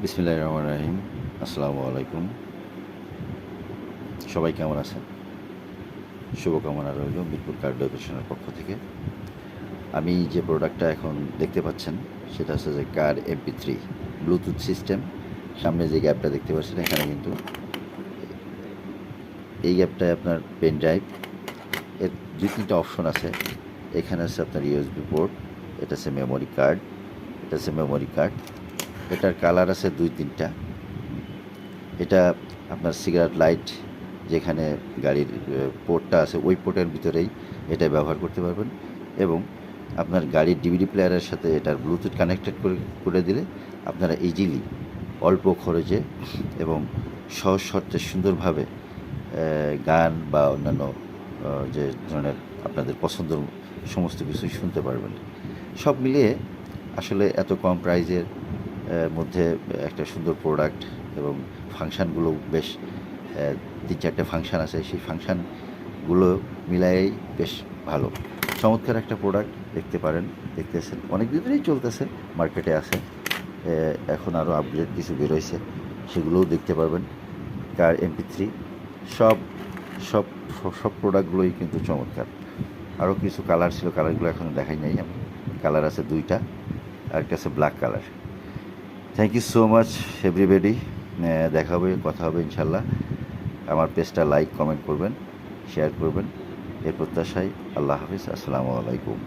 বিসমিল্লাহির রহমানির রহিম। আসসালামু আলাইকুম। সবাই কেমন আছেন? শুভকামনা রইল মিরপুর কার ডেকোরেশনের পক্ষ থেকে। আমি যে প্রোডাক্টটা এখন দেখতে পাচ্ছেন সেটা হচ্ছে যে কার MP3 ব্লুটুথ সিস্টেম। সামনে যে গ্যাপটা দেখতে পাচ্ছেন এখানে কিন্তু এই গ্যাপটায় আপনার পেন ড্রাইভ, এর 2-3টা অপশন আছে। এখানে আছে আপনার USB পোর্ট, এটা আছে মেমোরি কার্ড, এটা আছে মেমোরি কার্ড। এটার কালার আছে 2-3টা। এটা আপনার সিগারেট লাইট যেখানে গাড়ির পোর্টটা আছে ওই পোর্টের ভিতরেই এটা ব্যবহার করতে পারবেন, এবং আপনার গাড়ির ডিভিডি প্লেয়ারের সাথে এটার ব্লুটুথ কানেক্টেড করে দিলে আপনারা ইজিলি অল্প খরচে এবং সহজ শর্তে সুন্দরভাবে গান বা অন্যান্য যে ধরনের আপনাদের পছন্দের সমস্ত কিছুই শুনতে পারবেন। সব মিলিয়ে আসলে এত কম প্রাইজের মধ্যে একটা সুন্দর প্রোডাক্ট, এবং ফাংশানগুলো বেশ 3-4টে ফাংশান আছে, সেই ফাংশানগুলো মিলায়েই বেশ ভালো। চমৎকার একটা প্রোডাক্ট দেখতে পারেন, দেখতেছেন অনেক দিন ধরেই চলতেছে, মার্কেটে আছে। এখন আরও আপগ্রেড কিছু বেরোয়ছে, সেগুলোও দেখতে পারবেন। কার MP3 সব সব সব প্রোডাক্টগুলোই কিন্তু চমৎকার। আরও কিছু কালার ছিল, কালারগুলো এখনও দেখাই নাই আমি। কালার আছে 2টা, আরেকটা আছে black colour. Thank you so much everybody. দেখা হবে, কথা হবে ইনশাল্লাহ। আমার পেজটা লাইক কমেন্ট করবেন, শেয়ার করবেন, এর প্রত্যাশায়। আল্লাহ হাফিজ, আসসালামু আলাইকুম।